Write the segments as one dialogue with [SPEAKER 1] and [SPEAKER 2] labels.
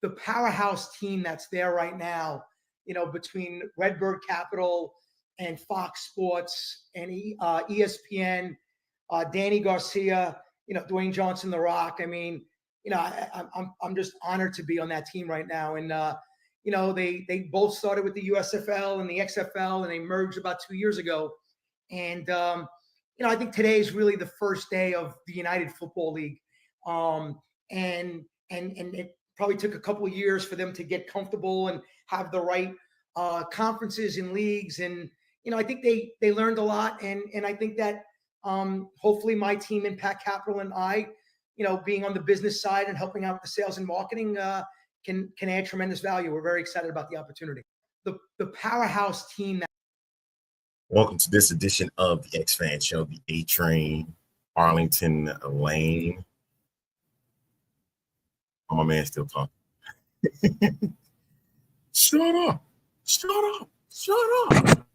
[SPEAKER 1] the powerhouse team that's there right now, between Redbird Capital and Fox Sports and ESPN, Danny Garcia, Dwayne Johnson, The Rock. I mean, I'm just honored to be on that team right now. And they both started with the USFL and the XFL, and they merged about 2 years ago. And I think today is really the first day of the United Football League. And it probably took a couple of years for them to get comfortable and have the right conferences and leagues. And, I think they learned a lot. And I think that hopefully my team, Impact Capital, and I, being on the business side and helping out with the sales and marketing, can add tremendous value. We're very excited about the opportunity. The powerhouse team.
[SPEAKER 2] Welcome to this edition of the X-Fan Show, the A-Train, Arlington Lane. Oh, my man still talking. Shut up. Shut up. Shut up.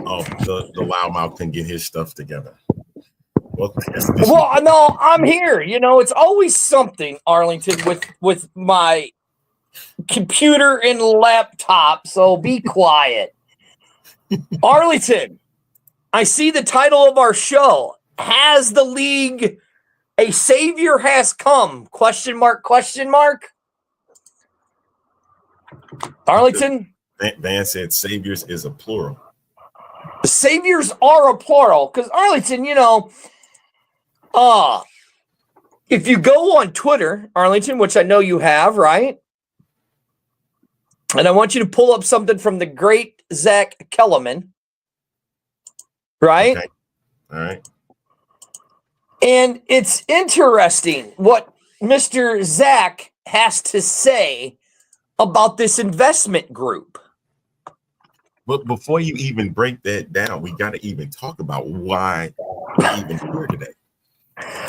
[SPEAKER 2] Oh, the loudmouth can get his stuff together. Welcome to this edition.
[SPEAKER 3] Well, no, I'm here. It's always something, Arlington, with my computer and laptop, so be quiet. Arlington, I see the title of our show. Has the league a savior has come? Question mark, question mark. Arlington?
[SPEAKER 2] Van said saviors is a plural.
[SPEAKER 3] Saviors are a plural because Arlington, if you go on Twitter, Arlington, which I know you have, right? And I want you to pull up something from the great Zach Kellerman, right?
[SPEAKER 2] Okay. All right.
[SPEAKER 3] And it's interesting what Mr. Zach has to say about this investment group.
[SPEAKER 2] But before you even break that down, we got to even talk about why we're even here today.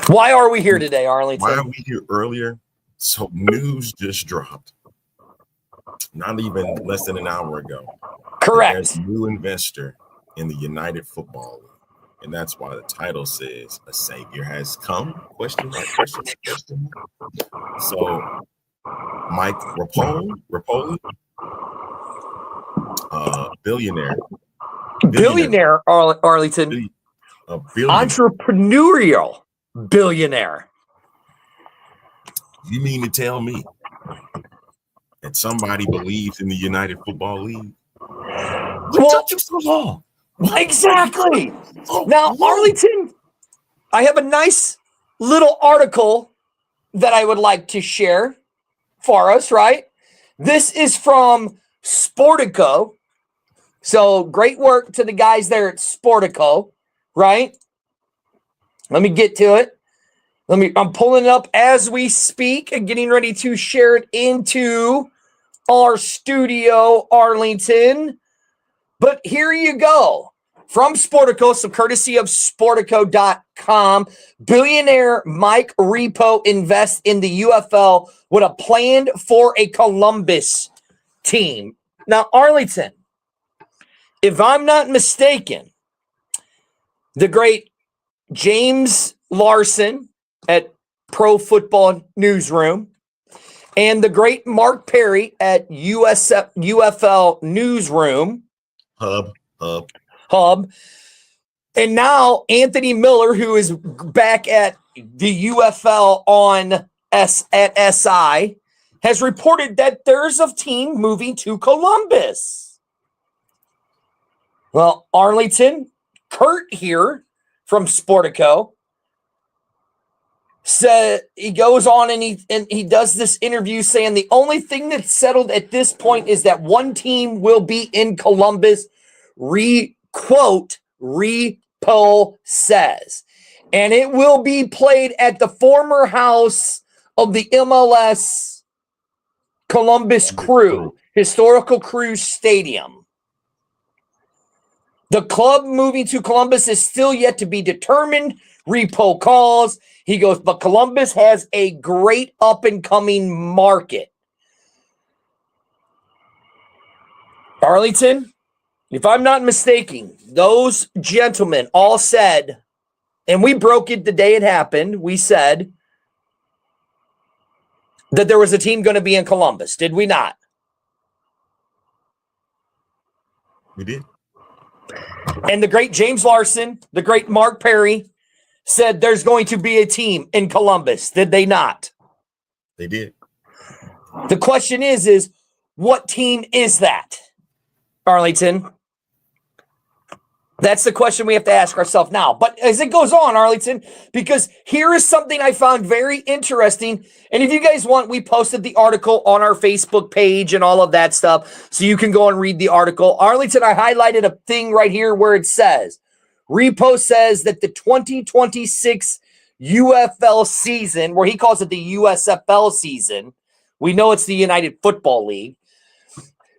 [SPEAKER 3] Why are we here today, Arlington?
[SPEAKER 2] Why are we here earlier? So news just dropped. Not even less than an hour ago.
[SPEAKER 3] Correct.
[SPEAKER 2] There's a new investor in the United Football League. And that's why the title says a savior has come? Question mark, question mark, question mark. So Mike Rapoli, billionaire,
[SPEAKER 3] Arlington, entrepreneurial billionaire.
[SPEAKER 2] You mean to tell me that somebody believes in the United Football League?
[SPEAKER 3] Well, so long. Exactly. Now, Arlington, I have a nice little article that I would like to share for us, right? This is from Sportico. So great work to the guys there at Sportico, right? Let me get to it. I'm pulling it up as we speak and getting ready to share it into our studio, Arlington. But here you go. From Sportico, so courtesy of Sportico.com, billionaire Mike Repo invests in the UFL with a plan for a Columbus team. Now, Arlington, if I'm not mistaken, the great James Larson at Pro Football Newsroom and the great Mark Perry at UFL Newsroom, Hub, and now Anthony Miller, who is back at the UFL at SI, has reported that there's a team moving to Columbus. Well, Arlington, Kurt here from Sportico said he goes on and he does this interview saying the only thing that's settled at this point is that one team will be in Columbus. Quote, Repo says, and it will be played at the former house of the MLS Columbus Crew, Historical Crew Stadium. The club moving to Columbus is still yet to be determined. Repo calls. He goes, but Columbus has a great up-and-coming market. Arlington, if I'm not mistaken, those gentlemen all said, and we broke it the day it happened, we said that there was a team going to be in Columbus, did we not?
[SPEAKER 2] We did.
[SPEAKER 3] And the great James Larson, the great Mark Perry said there's going to be a team in Columbus, did they not?
[SPEAKER 2] They did.
[SPEAKER 3] The question is what team is that, Arlington? That's the question we have to ask ourselves now. But as it goes on, Arlington, because here is something I found very interesting. And if you guys want, we posted the article on our Facebook page and all of that stuff. So you can go and read the article. Arlington, I highlighted a thing right here where it says, Repost says that the 2026 UFL season, where he calls it the USFL season, we know it's the United Football League,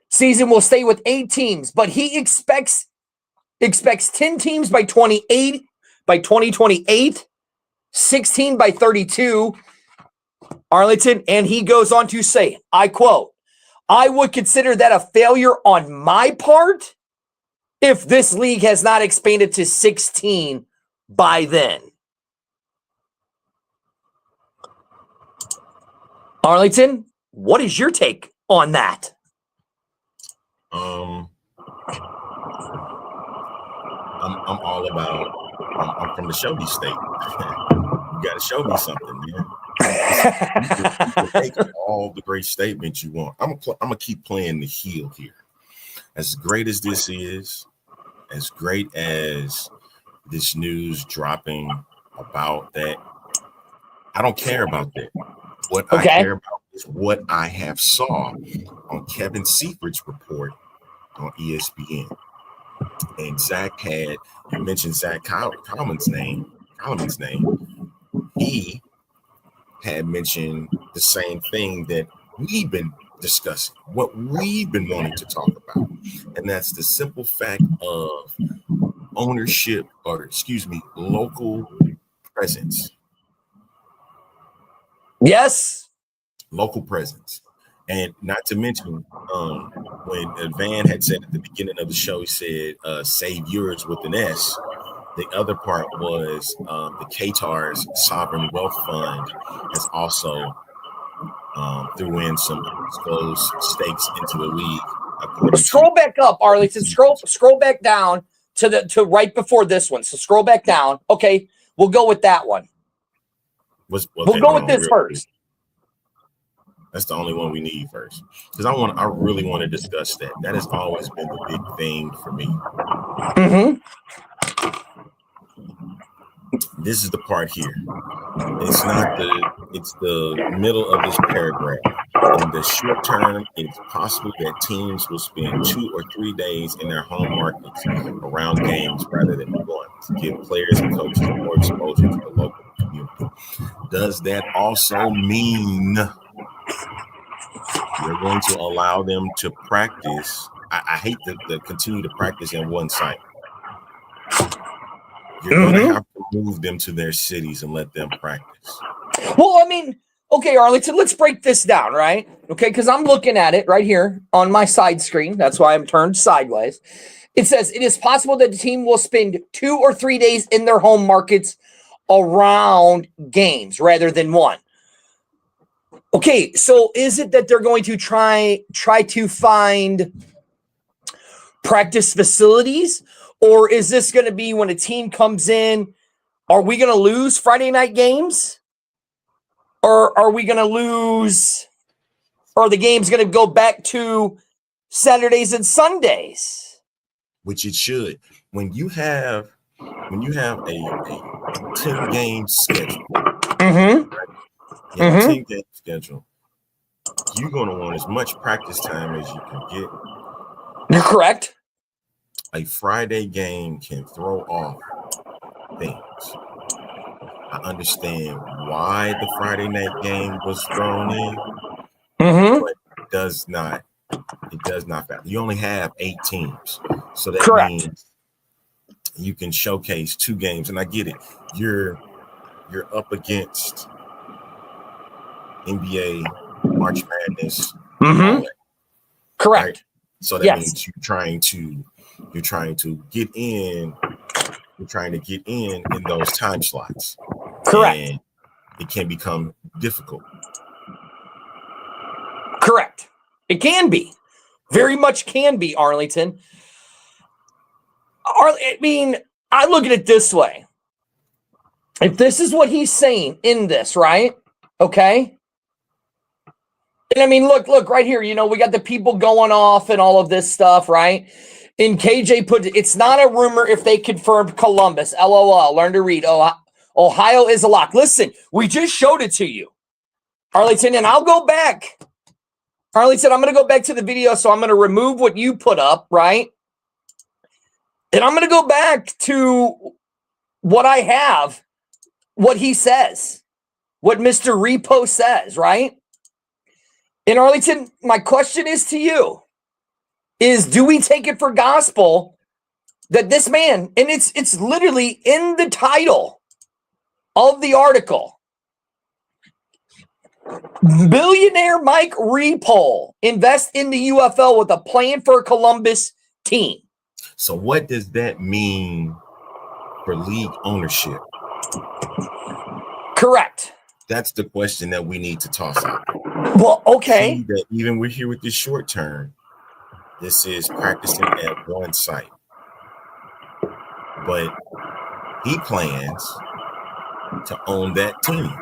[SPEAKER 3] season will stay with 8 teams, but he expects 10 teams by 2028, 16 by 32, Arlington, and he goes on to say, I quote, I would consider that a failure on my part if this league has not expanded to 16 by then. Arlington, what is your take on that?
[SPEAKER 2] I'm all about. I'm from the show me state. You got to show me something, man. You can make all the great statements you want. I'm gonna keep playing the heel here. As great as this is, as great as this news dropping about that, I don't care about that. What I care about is what I have saw on Kevin Seifert report on ESPN. And you mentioned Zach Kallman's name. He had mentioned the same thing that we've been discussing, what we've been wanting to talk about. And that's the simple fact of ownership, local presence.
[SPEAKER 3] Yes.
[SPEAKER 2] Local presence. And not to mention, when Van had said at the beginning of the show, he said, save yours with an S. The other part was the Qatar's Sovereign Wealth Fund has also threw in some undisclosed stakes into the league.
[SPEAKER 3] Scroll back up, Arlington. Scroll back down to right before this one. So scroll back down. Okay, we'll go with that one. We'll go with this first.
[SPEAKER 2] That's the only one we need first, because I really want to discuss that. That has always been the big thing for me.
[SPEAKER 3] Mm-hmm.
[SPEAKER 2] This is the part here. It's the middle of this paragraph. In the short term, it's possible that teams will spend 2 or 3 days in their home markets around games rather than one, to give players and coaches more exposure to the local community. Does that also mean you're going to allow them to practice? I hate to continue to practice in one site. You're going to have to move them to their cities and let them practice.
[SPEAKER 3] Well, I mean, okay, Arlington, let's break this down, right? Okay, because I'm looking at it right here on my side screen. That's why I'm turned sideways. It says it is possible that the team will spend 2 or 3 days in their home markets around games rather than one. Okay, so is it that they're going to try to find practice facilities, or is this going to be when a team comes in, are we going to lose Friday night games? Or are we going to lose, or the game's going to go back to Saturdays and Sundays?
[SPEAKER 2] Which it should. When you have a 10-game schedule, right? 10-game schedule, you're going to want as much practice time as you can get.
[SPEAKER 3] You're correct.
[SPEAKER 2] A Friday game can throw off things. I understand why the Friday night game was thrown in, but it does not matter. You only have 8 teams, so that means you can showcase 2 games. And I get it. You're up against NBA, March Madness.
[SPEAKER 3] Correct.
[SPEAKER 2] Right? So that means you're trying to get in. You're trying to get in those time slots.
[SPEAKER 3] Correct.
[SPEAKER 2] And it can become difficult.
[SPEAKER 3] It can be. Very much can be, Arlington. I mean, I look at it this way. If this is what he's saying in this, right? Okay. And I mean, look right here. You know, we got the people going off and all of this stuff, right? And KJ put, it's not a rumor if they confirmed Columbus. LOL. Learn to read. Ohio is a lock. Listen, we just showed it to you, Arlington, and I'll go back. Arlington, I'm going to go back to the video, so I'm going to remove what you put up, right? And I'm going to go back to what I have, what he says, what Mr. Repo says, right? And Arlington, my question is to you, is do we take it for gospel that this man, and it's literally in the title of the article, billionaire Mike Repole invest in the UFL with a plan for a Columbus team.
[SPEAKER 2] So what does that mean for league ownership?
[SPEAKER 3] Correct.
[SPEAKER 2] That's the question that we need to toss out.
[SPEAKER 3] Well, okay.
[SPEAKER 2] See that even we're here with this short term, this is practicing at one site. But he plans to own that team.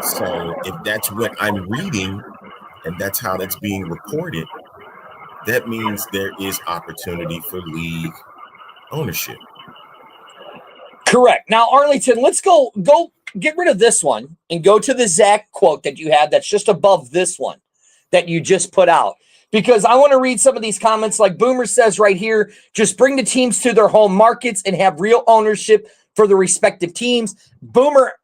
[SPEAKER 2] So if that's what I'm reading and that's how that's being reported, that means there is opportunity for league ownership.
[SPEAKER 3] Correct. Now, Arlington, let's go get rid of this one and go to the Zach quote that you had that's just above this one that you just put out. Because I want to read some of these comments like Boomer says right here, just bring the teams to their home markets and have real ownership for the respective teams. Boomer,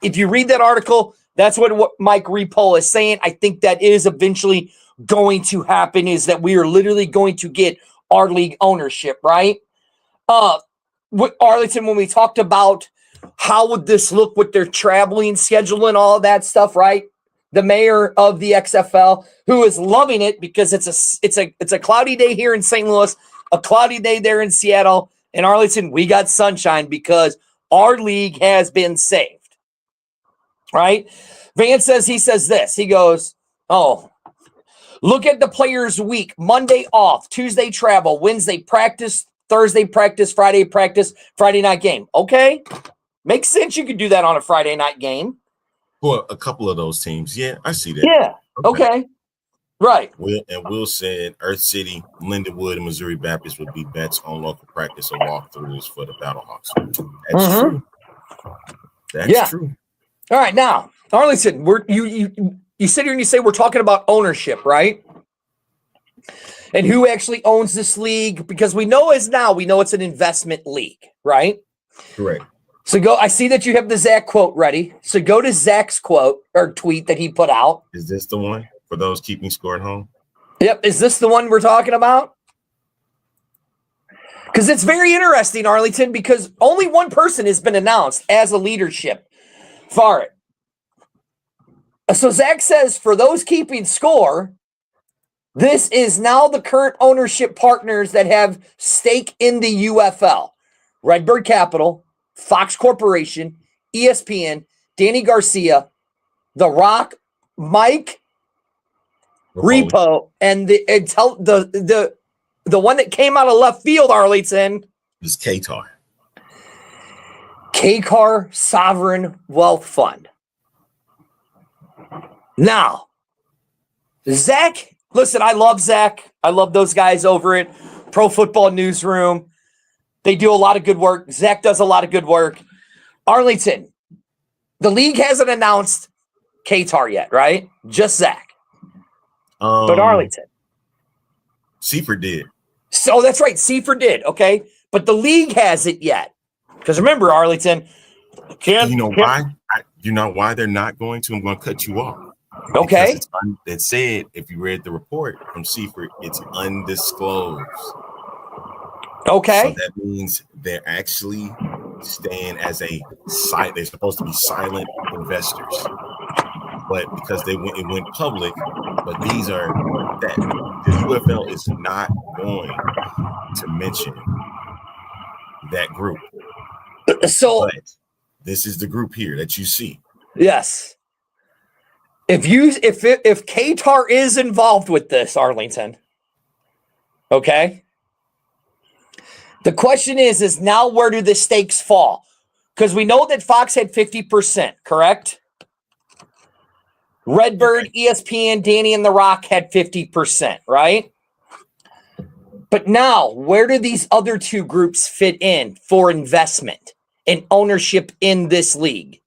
[SPEAKER 3] if you read that article, that's what Mike Repole is saying. I think that is eventually going to happen, is that we are literally going to get our league ownership, right? Arlington, when we talked about how would this look with their traveling schedule and all of that stuff, right? The mayor of the XFL, who is loving it because it's a cloudy day here in St. Louis, a cloudy day there in Seattle, and Arlington, we got sunshine because our league has been saved, right? Van says, he says this, he goes, oh, look at the players' week, Monday off, Tuesday travel, Wednesday practice, Thursday practice, Friday practice, Friday night game. Okay. Makes sense. You could do that on a Friday night game.
[SPEAKER 2] For a couple of those teams. Yeah, I see that.
[SPEAKER 3] Yeah. Okay. Right.
[SPEAKER 2] Will said Earth City, Lindenwood, and Missouri Baptist would be bets on local practice or walkthroughs for the Battlehawks. That's true. That's true.
[SPEAKER 3] All right. Now, Arlington, you sit here and you say we're talking about ownership, right? And who actually owns this league? Because we know it's an investment league, right?
[SPEAKER 2] Correct.
[SPEAKER 3] So I see that you have the Zach quote ready. So go to Zach's quote or tweet that he put out.
[SPEAKER 2] Is this the one for those keeping score at home?
[SPEAKER 3] Yep. Is this the one we're talking about? Because it's very interesting, Arlington, because only one person has been announced as a leadership for it. So Zach says, for those keeping score, this is now the current ownership partners that have stake in the UFL. Redbird Capital, Fox Corporation, ESPN, Danny Garcia, The Rock, Mike Repo, and the one that came out of left field, Arlington,
[SPEAKER 2] is KTAR.
[SPEAKER 3] KCAR Sovereign Wealth Fund. Now, Zach, listen, I love Zach. I love those guys over at Pro Football Newsroom. They do a lot of good work. Zach does a lot of good work. Arlington, the league hasn't announced KTAR yet, right? Just Zach. But Arlington.
[SPEAKER 2] Seifert did.
[SPEAKER 3] So that's right. Seifert did. Okay. But the league hasn't yet. Because remember, Arlington.
[SPEAKER 2] You know why? You know why they're not going to? I'm going to cut you off.
[SPEAKER 3] Okay.
[SPEAKER 2] It said, if you read the report from Seifert, it's undisclosed.
[SPEAKER 3] Okay.
[SPEAKER 2] So that means they're actually staying as they're supposed to be silent investors. But because it went public, but these are that the UFL is not going to mention that group.
[SPEAKER 3] So
[SPEAKER 2] but this is the group here that you see.
[SPEAKER 3] Yes. if Qatar is involved with this, Arlington, okay? The question is now where do the stakes fall? Because we know that Fox had 50%, correct? Redbird, ESPN, Danny and The Rock had 50%, right? But now, where do these other two groups fit in for investment and ownership in this league?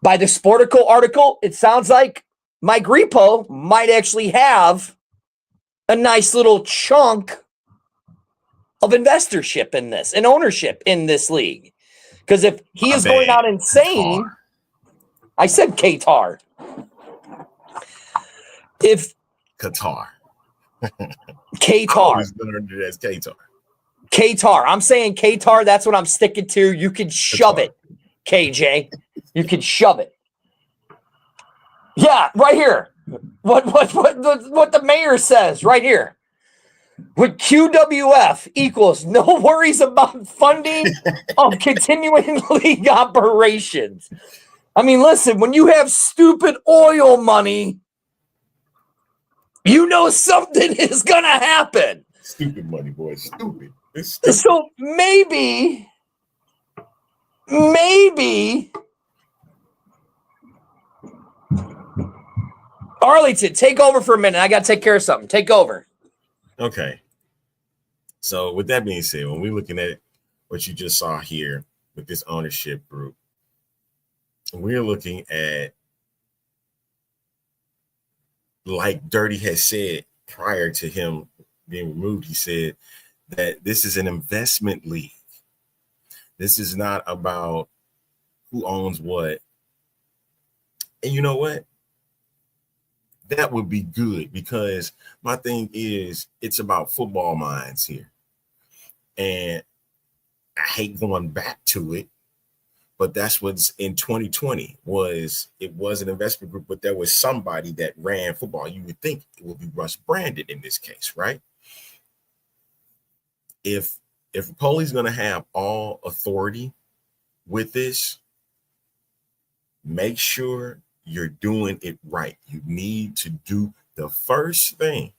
[SPEAKER 3] By the Sportico article, it sounds like Mike Repo might actually have a nice little chunk of investorship in this and ownership in this league. Because if he is going out insane,
[SPEAKER 2] Qatar.
[SPEAKER 3] I said Qatar. If
[SPEAKER 2] Qatar.
[SPEAKER 3] Qatar.
[SPEAKER 2] Always learned it as Qatar.
[SPEAKER 3] Qatar. I'm saying Qatar. That's what I'm sticking to. You can shove it, KJ. You can shove it. Yeah, right here. What the mayor says right here. With QWF equals no worries about funding of continuing league operations. I mean, listen, when you have stupid oil money, you know something is going to happen.
[SPEAKER 2] Stupid money, boy. Stupid. It's stupid.
[SPEAKER 3] So maybe Arlington, take over for a minute. I got to take care of something. Take over.
[SPEAKER 2] Okay. So with that being said, when we're looking at what you just saw here with this ownership group, we're looking at, like Dirty has said prior to him being removed, he said that this is an investment league. This is not about who owns what. And you know what? That would be good, because my thing is it's about football minds here. And I hate going back to it, but that's what's in 2020 it was an investment group, but there was somebody that ran football. You would think it would be Russ Brandon in this case, right? If Poli's going to have all authority with this, make sure you're doing it right. You need to do the first thing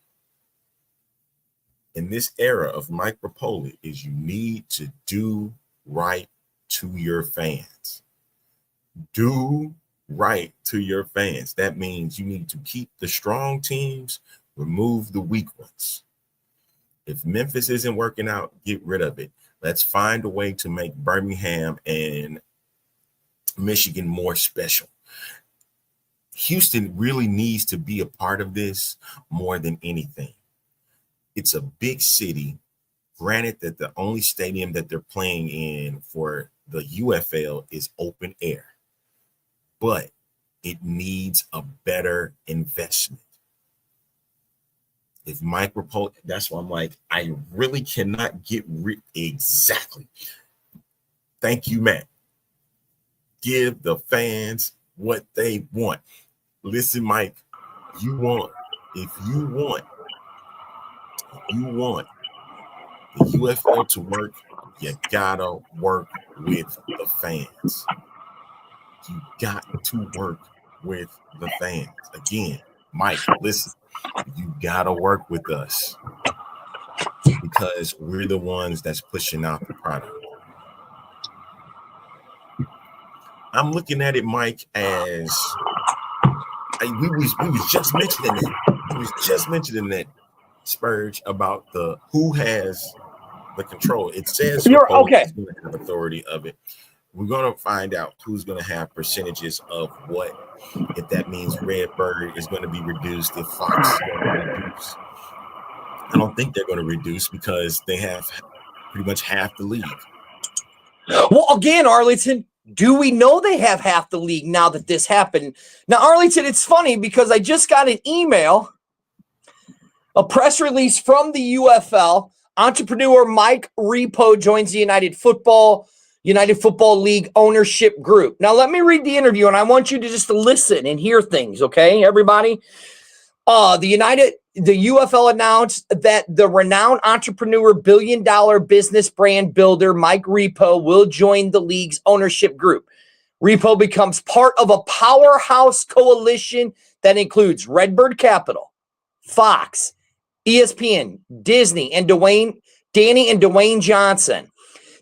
[SPEAKER 2] in this era of Mike Repole is you need to do right to your fans. Do right to your fans. That means you need to keep the strong teams, remove the weak ones. If Memphis isn't working out, get rid of it. Let's find a way to make Birmingham and Michigan more special. Houston really needs to be a part of this more than anything. It's a big city. Granted that the only stadium that they're playing in for the UFL is open air, but it needs a better investment. If Mike Repole, that's why I'm like, I really cannot get exactly. Thank you, Matt. Give the fans what they want. Listen, Mike, if you want the UFL to work, you gotta work with the fans. You got to work with the fans. Again, Mike, listen, you gotta work with us because we're the ones that's pushing out the product. I'm looking at it, Mike, as we was just mentioning it. We was just mentioning that, Spurge, about the who has the control. It says
[SPEAKER 3] You're okay.
[SPEAKER 2] Who's going to have authority of it. We're going to find out who's going to have percentages of what. If that means Redbird is going to be reduced, if Fox is going to reduce. I don't think they're going to reduce because they have pretty much half the league.
[SPEAKER 3] Well, again, Arlington, do we know they have half the league now that this happened? Now, Arlington, it's funny because I just got an email, a press release from the UFL. Entrepreneur Mike Repo joins the United Football League ownership group. Now, let me read the interview, and I want you to just listen and hear things, okay, everybody? The UFL announced that the renowned entrepreneur, billion-dollar business brand builder Mike Repo will join the league's ownership group. Repo becomes part of a powerhouse coalition that includes Redbird Capital, Fox, ESPN, Disney, and Danny and Dwayne Johnson.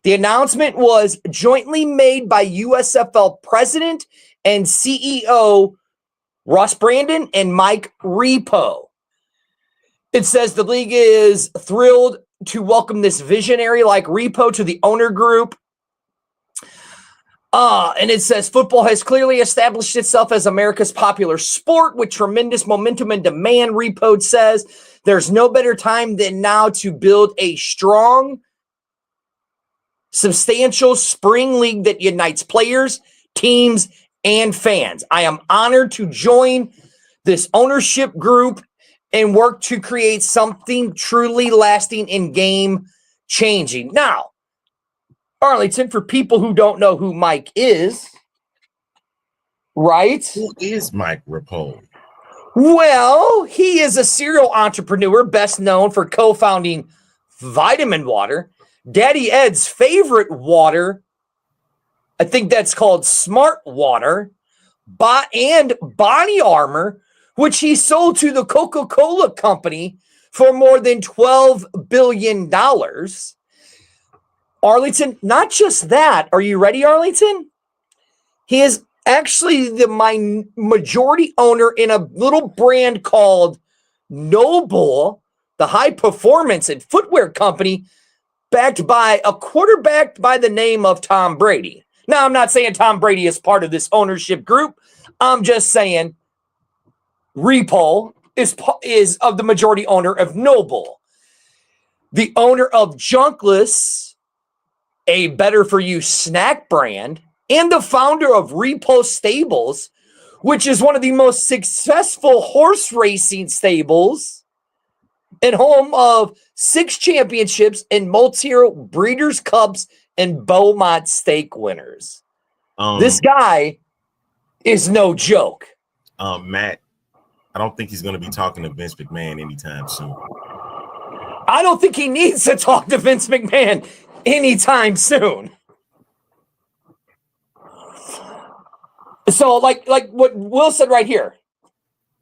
[SPEAKER 3] The announcement was jointly made by USFL President and CEO Russ Brandon and Mike Repo. It says the league is thrilled to welcome this visionary like Repo to the owner group. And it says football has clearly established itself as America's popular sport with tremendous momentum and demand. Repo says there's no better time than now to build a strong, substantial spring league that unites players, teams, and fans. I am honored to join this ownership group and work to create something truly lasting and game changing. Now, Arlington, for people who don't know who Mike is, right?
[SPEAKER 2] Who is Mike Repo?
[SPEAKER 3] Well, he is a serial entrepreneur, best known for co-founding Vitamin Water, Daddy Ed's favorite water. I think that's called Smart Water, and Bonnie Armor, which he sold to the Coca-Cola Company for more than $12 billion. Arlington, not just that. Are you ready, Arlington? He is actually the majority owner in a little brand called Noble, the high performance and footwear company backed by a quarterback by the name of Tom Brady. Now, I'm not saying Tom Brady is part of this ownership group. I'm just saying Repo is of the majority owner of Noble, the owner of Junkless, a better-for-you snack brand, and the founder of Repo Stables, which is one of the most successful horse racing stables and home of 6 championships and multi-year Breeders' Cups and Beaumont Stake winners. This guy is no joke.
[SPEAKER 2] Matt, I don't think he's going to be talking to Vince McMahon anytime soon.
[SPEAKER 3] I don't think he needs to talk to Vince McMahon anytime soon. So, like what Will said right here.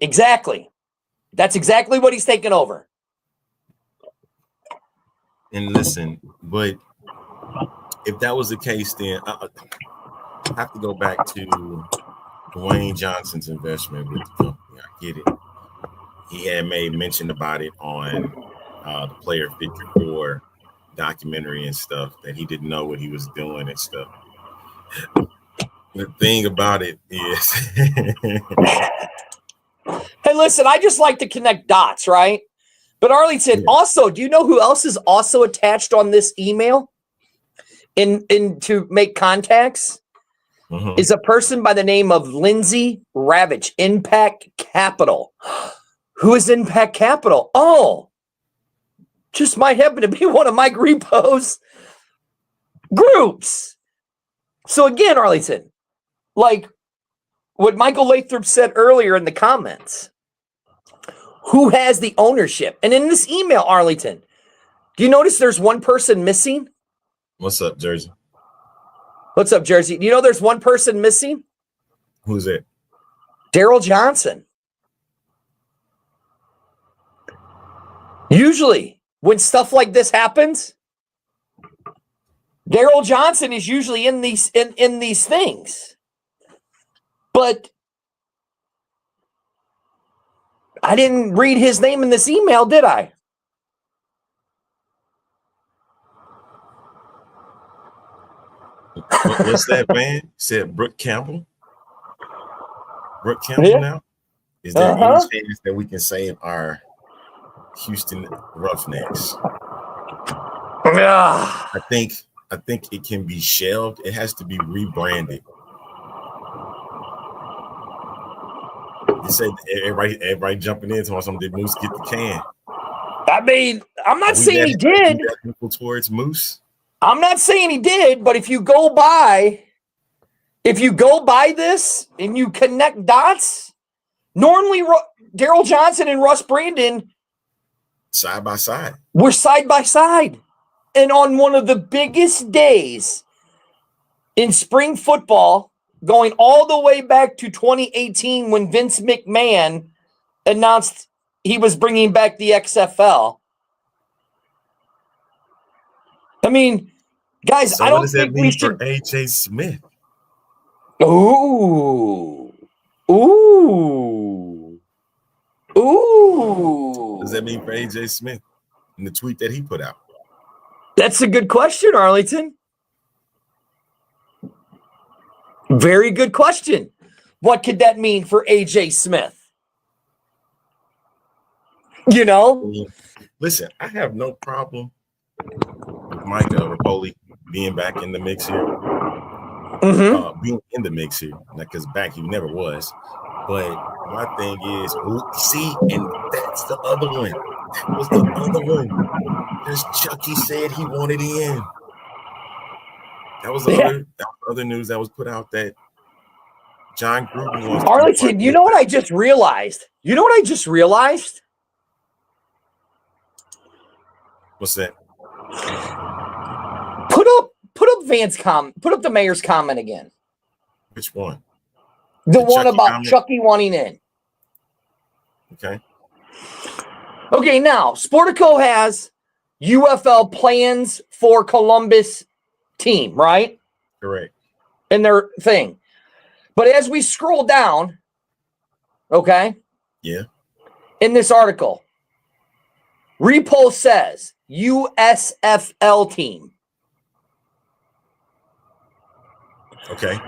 [SPEAKER 3] Exactly. That's exactly what he's taking over.
[SPEAKER 2] And listen, but if that was the case, then I have to go back to Dwayne Johnson's investment with the company. I get it. He had made mention about it on the Player 54 documentary and stuff, that he didn't know what he was doing and stuff. The thing about it is
[SPEAKER 3] hey, listen, I just like to connect dots, right? But Arlington, also, do you know who else is also attached on this email in to make contacts?
[SPEAKER 2] Mm-hmm.
[SPEAKER 3] Is a person by the name of Lindsay Ravitch, Impact Capital. Who is Impact Capital? Oh, just might happen to be one of Mike Repo's groups. So again, Arlington, like what Michael Lathrop said earlier in the comments, who has the ownership? And in this email, Arlington, do you notice there's one person missing?
[SPEAKER 2] What's up, Jersey?
[SPEAKER 3] What's up, Jersey? Do you know there's one person missing?
[SPEAKER 2] Who's it?
[SPEAKER 3] Daryl Johnson. Usually, when stuff like this happens, Daryl Johnson is usually in these things. But I didn't read his name in this email, did I?
[SPEAKER 2] What's that man? Said Brooke Campbell. Brooke Campbell
[SPEAKER 3] Yeah.
[SPEAKER 2] now? Is there any chance that we can save our Houston Roughnecks?
[SPEAKER 3] Yeah.
[SPEAKER 2] I think it can be shelved. It has to be rebranded. You said everybody jumping in to something. Did Moose get the can?
[SPEAKER 3] I mean, I'm not saying he did.
[SPEAKER 2] Towards Moose.
[SPEAKER 3] I'm not saying he did, but if you go by this and you connect dots, normally Daryl Johnson and Russ Brandon
[SPEAKER 2] side by side.
[SPEAKER 3] We're side by side. And on one of the biggest days in spring football going all the way back to 2018 when Vince McMahon announced he was bringing back the XFL. I mean, guys,
[SPEAKER 2] So
[SPEAKER 3] I
[SPEAKER 2] what
[SPEAKER 3] don't
[SPEAKER 2] does that
[SPEAKER 3] think we
[SPEAKER 2] mean
[SPEAKER 3] should.
[SPEAKER 2] for AJ Smith?
[SPEAKER 3] Ooh.
[SPEAKER 2] What does that mean for AJ Smith in the tweet that he put out?
[SPEAKER 3] That's a good question, Arlington. Very good question. What could that mean for AJ Smith? You know?
[SPEAKER 2] Listen, I have no problem with Mike Rapoli being back in the mix here. Being in the mix here, because back he never was. But my thing is, see, and that's the other one. That was the other one. Because Chucky said he wanted in. That was the other news that was put out, that John Gruden wants to be
[SPEAKER 3] Arlington, you know what I just realized?
[SPEAKER 2] What's that?
[SPEAKER 3] Put up the mayor's comment again.
[SPEAKER 2] Which one?
[SPEAKER 3] The one
[SPEAKER 2] Chucky
[SPEAKER 3] about
[SPEAKER 2] comment?
[SPEAKER 3] Chucky wanting in.
[SPEAKER 2] Okay.
[SPEAKER 3] Okay, now Sportico has UFL plans for Columbus team, right?
[SPEAKER 2] Correct.
[SPEAKER 3] In their thing. But as we scroll down, okay?
[SPEAKER 2] Yeah.
[SPEAKER 3] In this article, Repo says USFL team.
[SPEAKER 2] Okay.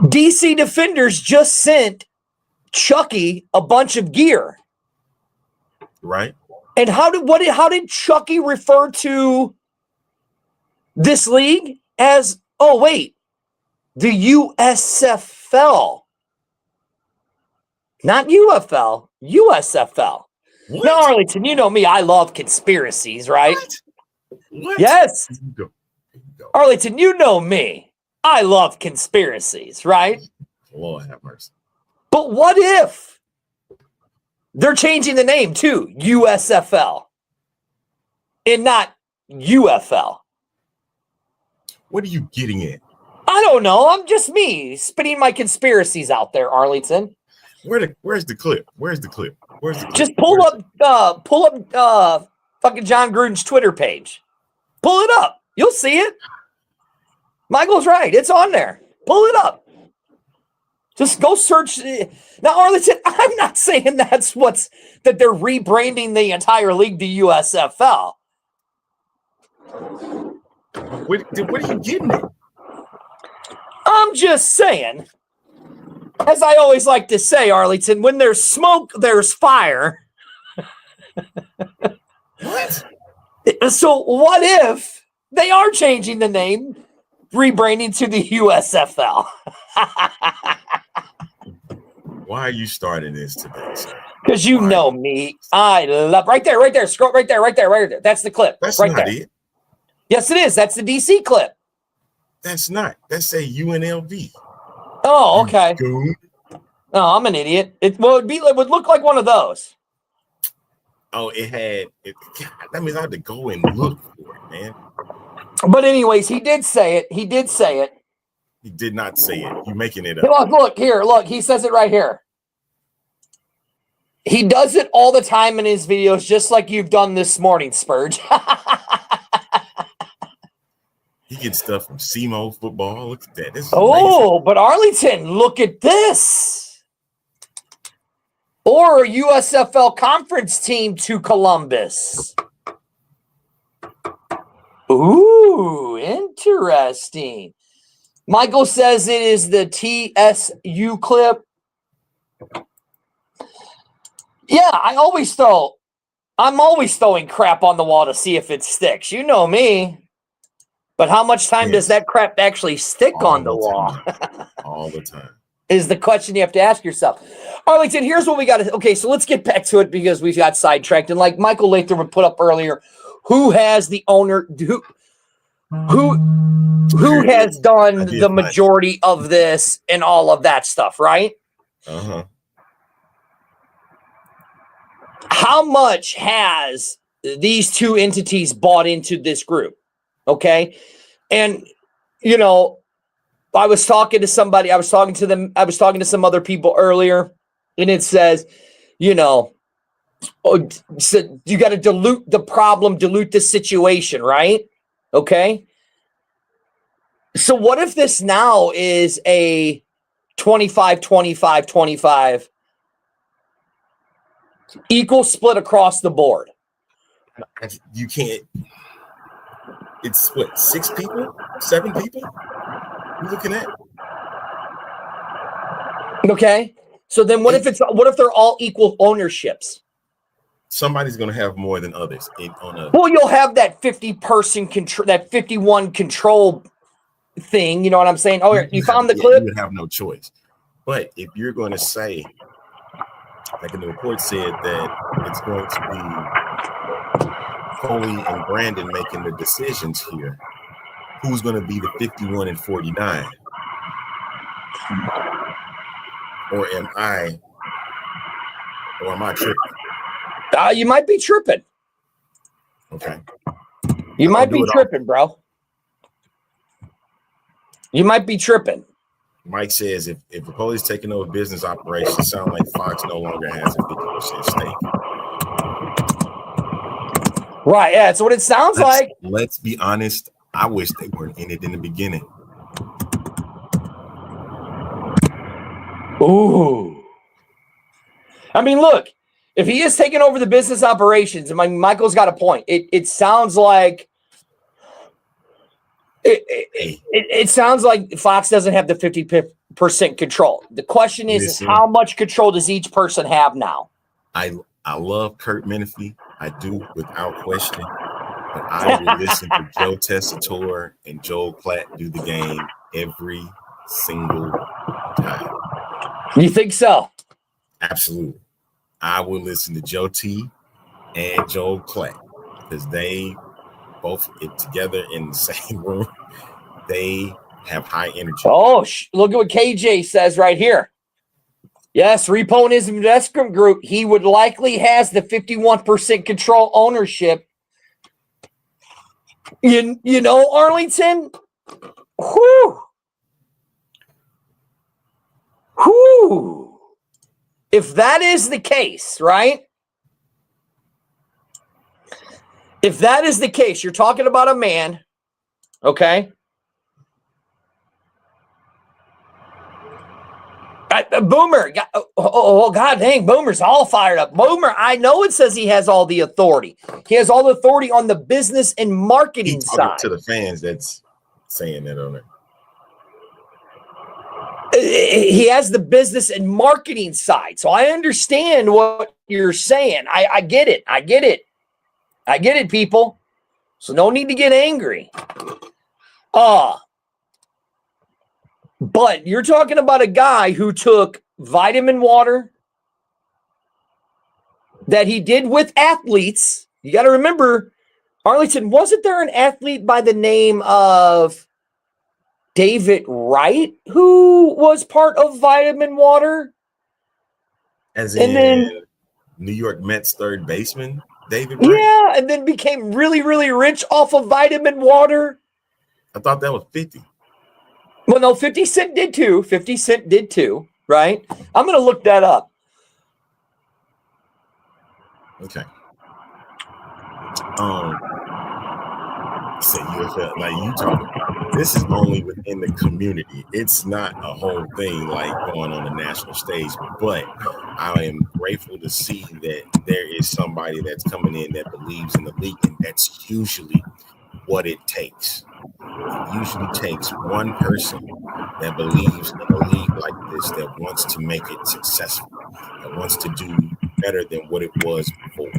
[SPEAKER 3] DC Defenders just sent Chucky a bunch of gear.
[SPEAKER 2] Right.
[SPEAKER 3] And how did Chucky refer to this league as, oh wait, the USFL. Not UFL, USFL.
[SPEAKER 2] What?
[SPEAKER 3] Now, Arlington, you know me, I love conspiracies, right?
[SPEAKER 2] What?
[SPEAKER 3] Yes.
[SPEAKER 2] Here you go.
[SPEAKER 3] Arlington, you know me. I love conspiracies, right?
[SPEAKER 2] Lord have mercy.
[SPEAKER 3] But what if they're changing the name to USFL and not UFL?
[SPEAKER 2] What are you getting at?
[SPEAKER 3] I don't know. I'm just me spitting my conspiracies out there, Arlington.
[SPEAKER 2] Where's the clip? Where's the clip?
[SPEAKER 3] Just pull up fucking John Gruden's Twitter page. Pull it up. You'll see it. Michael's right. It's on there. Pull it up. Just go search. Now, Arlington, I'm not saying that they're rebranding the entire league to USFL.
[SPEAKER 2] What are you getting at?
[SPEAKER 3] I'm just saying, as I always like to say, Arlington, when there's smoke, there's fire.
[SPEAKER 2] What?
[SPEAKER 3] So what if they are changing the name, rebranding to the USFL?
[SPEAKER 2] Why are you starting this today, sir?
[SPEAKER 3] Because you know me. I love right there. Scroll right there. That's the clip.
[SPEAKER 2] That's
[SPEAKER 3] right
[SPEAKER 2] not
[SPEAKER 3] there.
[SPEAKER 2] it.
[SPEAKER 3] Yes, it is. That's the DC clip.
[SPEAKER 2] That's not. That's a UNLV.
[SPEAKER 3] Oh, okay.
[SPEAKER 2] Goon.
[SPEAKER 3] Oh, I'm an idiot. It would look like one of those.
[SPEAKER 2] Oh, God, that means I had to go and look for it, man.
[SPEAKER 3] But anyways, he did say it.
[SPEAKER 2] He did not say it. You're making it up.
[SPEAKER 3] Look here. Look, he says it right here. He does it all the time in his videos, just like you've done this morning, Spurge.
[SPEAKER 2] He gets stuff from SEMO football. Look at that. This is amazing.
[SPEAKER 3] But Arlington, look at this. Or a USFL conference team to Columbus. Ooh, interesting. Michael says it is the TSU clip. Yeah, I'm always throwing crap on the wall to see if it sticks. You know me. But how much time does that crap actually stick on the wall?
[SPEAKER 2] All the time.
[SPEAKER 3] Is the question you have to ask yourself. Arlington, here's what we got to. Okay, so let's get back to it because we got sidetracked. And like Michael Lathrop would put up earlier, who has the owner? Who has done the majority of this and all of that stuff, right?
[SPEAKER 2] Uh-huh.
[SPEAKER 3] How much has these two entities bought into this group? Okay. And, you know, I was talking to somebody. I was talking to some other people earlier, and it says, so you got to dilute the problem, dilute the situation, right? Okay. So what if this now is a 25, 25, 25 equal split across the board?
[SPEAKER 2] You can't. It's what, 6 people, 7 people you're looking at?
[SPEAKER 3] Okay. So then what if they're all equal ownerships?
[SPEAKER 2] Somebody's going to have more than others.
[SPEAKER 3] Well, you'll have that 50-person control, that 51 control thing. You know what I'm saying? Oh, you found the clip?
[SPEAKER 2] You would have no choice. But if you're going to say, like in the report said, that it's going to be Foley and Brandon making the decisions here, who's going to be the 51 and 49? Or am I tripping?
[SPEAKER 3] You might be tripping.
[SPEAKER 2] Okay.
[SPEAKER 3] You might be tripping, bro. You might be tripping.
[SPEAKER 2] Mike says if the police taking over business operations, it sounds like Fox no longer has a 50% stake.
[SPEAKER 3] Right. Yeah. That's what it sounds like.
[SPEAKER 2] Let's be honest. I wish they weren't in it in the beginning.
[SPEAKER 3] Ooh. I mean, look, if he is taking over the business operations, and Michael's got a point. It sounds like it sounds like Fox doesn't have the 50% control. The question is how much control does each person have now?
[SPEAKER 2] I love Kurt Menefee. I do, without question. But I will listen to Joe Tessitore and Joel Klatt do the game every single time.
[SPEAKER 3] You think so?
[SPEAKER 2] Absolutely. I will listen to Joe T and Joel Klatt because they both get together in the same room. They have high energy.
[SPEAKER 3] Oh, look at what KJ says right here. Yes, Repo and his investment group, he would likely has the 51% control ownership. You know, Arlington? Whew. Whew. If that is the case, right? If that is the case, you're talking about a man, okay? Boomer, God dang, Boomer's all fired up. Boomer, I know it says he has all the authority. He has all the authority on the business and marketing side.
[SPEAKER 2] To the fans that's saying that on it.
[SPEAKER 3] He has the business and marketing side. So I understand what you're saying. I get it. I get it, people. So no need to get angry. But you're talking about a guy who took vitamin water that he did with athletes. You got to remember, Arlington, wasn't there an athlete by the name of David Wright who was part of vitamin water?
[SPEAKER 2] As in New York Mets third baseman, David Wright?
[SPEAKER 3] Yeah, and then became really, really rich off of vitamin water.
[SPEAKER 2] I thought that was 50.
[SPEAKER 3] Well, no, 50 Cent did too. 50 Cent did too, right? I'm going to look that up.
[SPEAKER 2] Okay. Say UFL, like you talking about, this is only within the community. It's not a whole thing like going on the national stage. But I am grateful to see that there is somebody that's coming in that believes in the league, and that's usually what it takes. It usually takes one person that believes in a league like this, that wants to make it successful, that wants to do better than what it was before.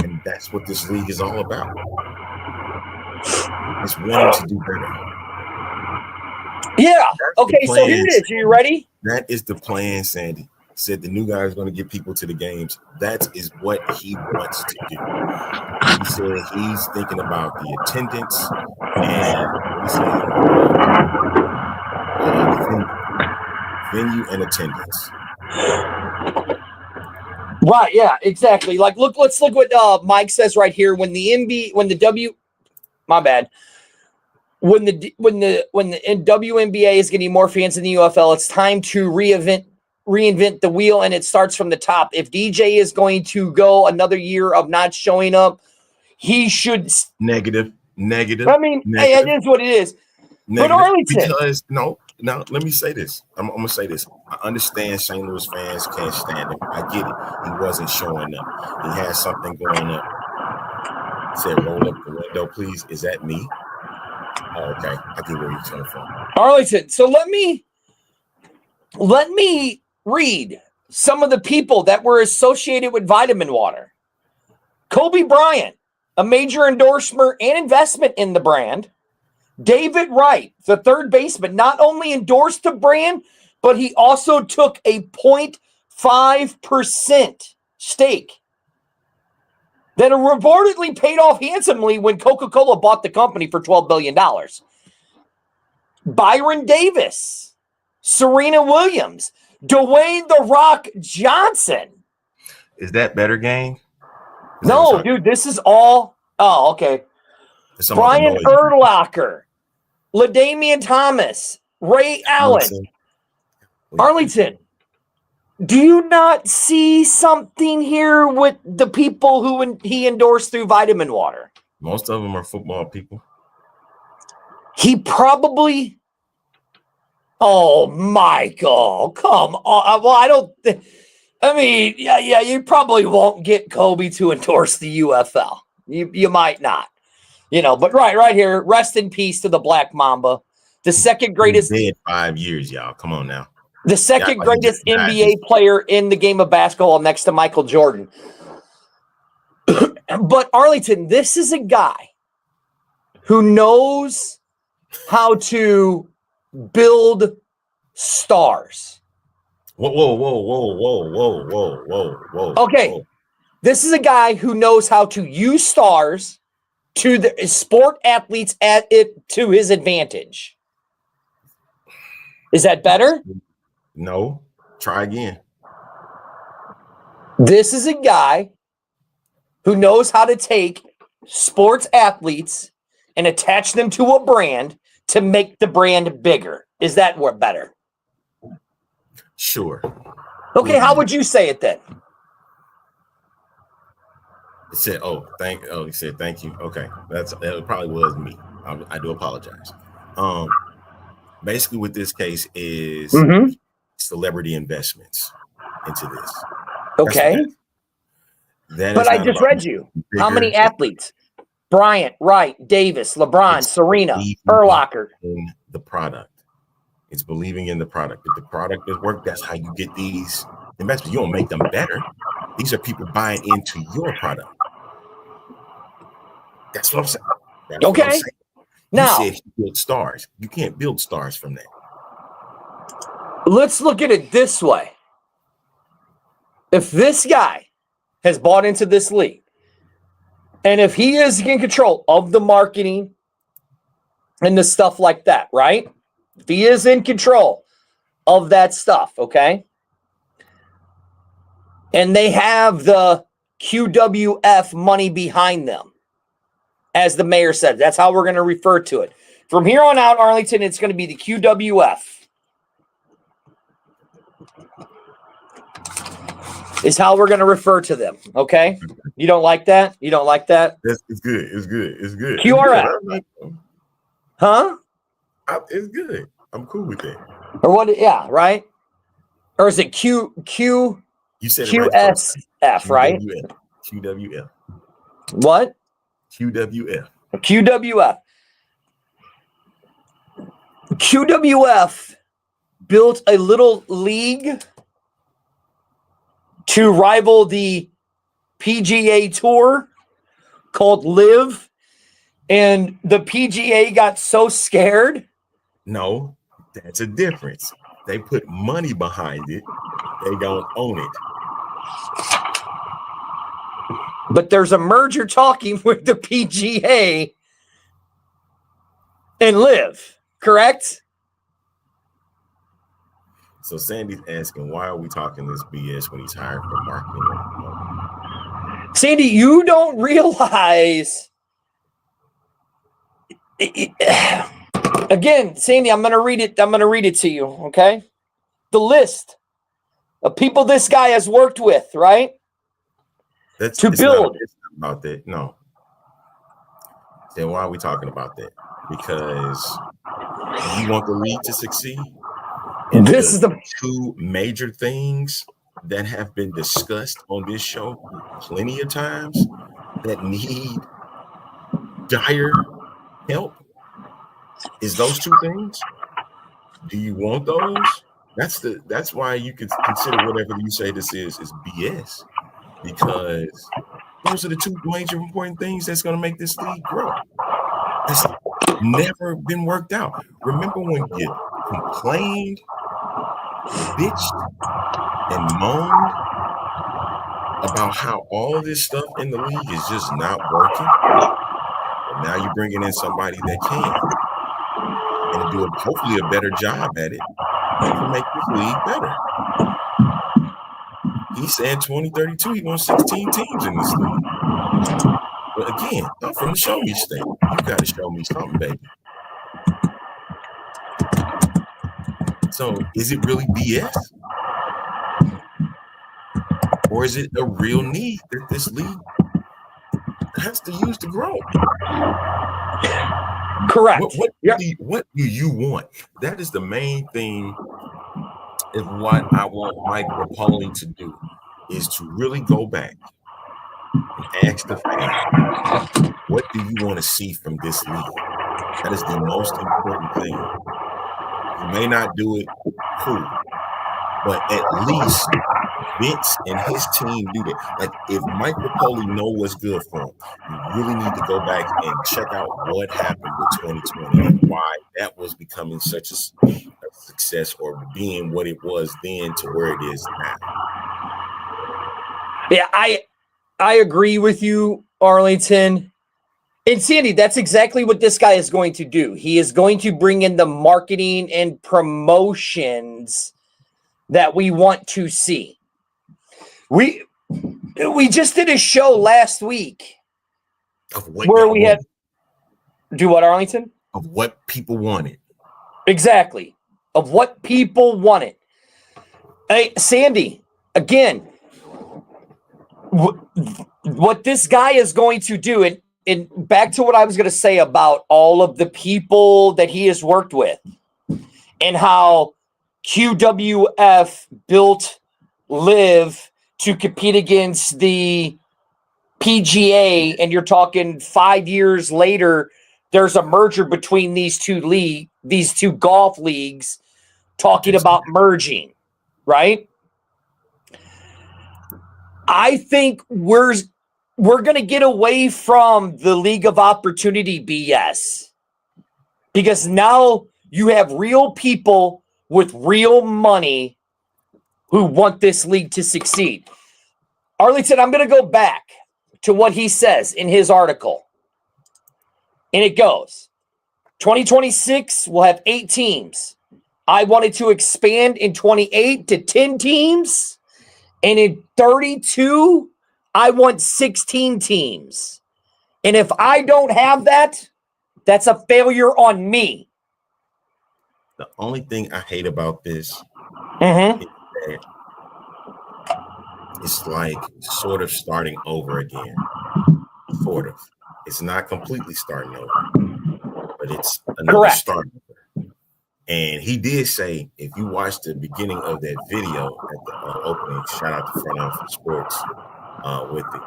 [SPEAKER 2] And that's what this league is all about. It's wanting to do better.
[SPEAKER 3] Yeah. Okay, so here it is. Are you ready?
[SPEAKER 2] That is the plan, Sandy. Said the new guy is going to get people to the games. That is what he wants to do. He said he's thinking about the attendance and venue and attendance.
[SPEAKER 3] Right, yeah, exactly. Like, let's look what Mike says right here. My bad. when the WNBA is getting more fans than the UFL, it's time to reinvent the wheel, and it starts from the top. If DJ is going to go another year of not showing up, he should.
[SPEAKER 2] Negative.
[SPEAKER 3] I mean,
[SPEAKER 2] negative,
[SPEAKER 3] hey, it is what it is. But Arlington,
[SPEAKER 2] because no, let me say this. I'm gonna say this. I understand St. Louis fans can't stand him. I get it. He wasn't showing up. He had something going up. Said, "Roll up the window, please." Is that me? Oh, okay, I get where you're coming from.
[SPEAKER 3] Arlington. So let me read some of the people that were associated with Vitamin Water. Kobe Bryant, a major endorsement and investment in the brand. David Wright, the third baseman, not only endorsed the brand, but he also took a 0.5% stake that reportedly paid off handsomely when Coca-Cola bought the company for $12 billion. Byron Davis, Serena Williams, Dwayne "The Rock" Johnson.
[SPEAKER 2] Is that better game?
[SPEAKER 3] No, dude, this is all. Oh, okay. Brian Urlacher, LaDainian Thomas, Ray Allen. Arlington, do you not see something here with the people who he endorsed through Vitamin Water?
[SPEAKER 2] Most of them are football people.
[SPEAKER 3] He probably. Oh, Michael, come on. Well, I don't. I mean, yeah, you probably won't get Kobe to endorse the UFL. You might not. But right here, rest in peace to the Black Mamba, the second greatest.
[SPEAKER 2] He's dead 5 years, y'all. Come on now.
[SPEAKER 3] The second greatest NBA player in the game of basketball next to Michael Jordan. But Arlington, this is a guy who knows how to build stars.
[SPEAKER 2] Whoa.
[SPEAKER 3] Okay. This is a guy who knows how to use stars to the sport athletes at it to his advantage. Is that better?
[SPEAKER 2] No. Try again.
[SPEAKER 3] This is a guy who knows how to take sports athletes and attach them to a brand to make the brand bigger. Is that what better?
[SPEAKER 2] Sure.
[SPEAKER 3] Okay, how would you say it then?
[SPEAKER 2] It said, he said thank you. Okay. That probably was me. I do apologize. Basically what this case is celebrity investments into this.
[SPEAKER 3] Okay. But I just read you. How many athletes? Bryant, Wright, Davis, LeBron, Serena, Urlacher.
[SPEAKER 2] In the product. It's believing in the product. If the product does work, that's how you get these investments. You don't make them better. These are people buying into your product. That's what I'm saying.
[SPEAKER 3] Okay. Now,
[SPEAKER 2] you said you build stars. You can't build stars from that.
[SPEAKER 3] Let's look at it this way. If this guy has bought into this league, and if he is in control of the marketing and the stuff like that, right? If he is in control of that stuff, okay? And they have the QWF money behind them, as the mayor said. That's how we're going to refer to it. From here on out, Arlington, it's going to be the QWF. Is how we're going to refer to them, okay? You don't like that? You don't like that?
[SPEAKER 2] It's good. It's good.
[SPEAKER 3] QRF. Huh?
[SPEAKER 2] It's good. I'm cool with that.
[SPEAKER 3] Or what? Yeah, right? Or is it Q?
[SPEAKER 2] You said
[SPEAKER 3] QSF, right?
[SPEAKER 2] QWF.
[SPEAKER 3] What?
[SPEAKER 2] QWF.
[SPEAKER 3] QWF. QWF built a little league to rival the PGA Tour called Live, and the PGA got so scared.
[SPEAKER 2] No, that's a difference. They put money behind it. They don't own it.
[SPEAKER 3] But there's a merger talking with the PGA and Live, correct?
[SPEAKER 2] So Sandy's asking, why are we talking this BS when he's hired for marketing?
[SPEAKER 3] Sandy, you don't realize Again, Sandy, I'm going to read it. I'm going to read it to you. Okay. The list of people this guy has worked with, right?
[SPEAKER 2] It's
[SPEAKER 3] build.
[SPEAKER 2] Not about that. No. Then why are we talking about that? Because you want the league to succeed. And
[SPEAKER 3] this is the
[SPEAKER 2] two major things that have been discussed on this show plenty of times that need dire help is those two things. Do you want those? That's why you could consider whatever you say this is BS, because those are the two major important things that's going to make this league grow. It's never been worked out. Remember when you complained, bitched, and moaned about how all this stuff in the league is just not working? And now you're bringing in somebody that can and do hopefully a better job at it to make this league better. He said 2032, he wants 16 teams in this league. But again, I'm from the show me state. You got to show me something, baby. So is it really BS? Or is it a real need that this league has to use to grow?
[SPEAKER 3] correct.
[SPEAKER 2] What do you want? That is the main thing is what I want Mike Repole to do, is to really go back and ask the fans, what do you want to see from this league? That is the most important thing. You may not do it, cool, but at least Vince and his team do that. Like, if Mike Repole know what's good for him, you really need to go back and check out what happened with 2020 and why that was becoming such a success, or being what it was then to where it is now.
[SPEAKER 3] Yeah, I agree with you, Arlington. And Sandy, that's exactly what this guy is going to do. He is going to bring in the marketing and promotions that we want to see. We just did a show last week where we had do what, Arlington?
[SPEAKER 2] Of what people wanted.
[SPEAKER 3] Exactly. Of what people wanted. Hey, Sandy, again, what this guy is going to do, and back to what I was going to say about all of the people that he has worked with and how QWF built Live to compete against the PGA, and you're talking 5 years later, there's a merger between these two golf leagues talking about merging, right? I think we're going to get away from the League of Opportunity BS, because now you have real people with real money who want this league to succeed. Arlington, I'm going to go back to what he says in his article. And it goes, 2026, we'll have 8 teams. I wanted to expand in 28 to 10 teams. And in 32, I want 16 teams. And if I don't have that, that's a failure on me.
[SPEAKER 2] The only thing I hate about this is
[SPEAKER 3] Mm-hmm.
[SPEAKER 2] that it's like sort of starting over again. Sort of. It's not completely starting over, but it's another
[SPEAKER 3] Correct.
[SPEAKER 2] start over. And he did say, if you watch the beginning of that video at the opening, shout out to Front Office Sports with it,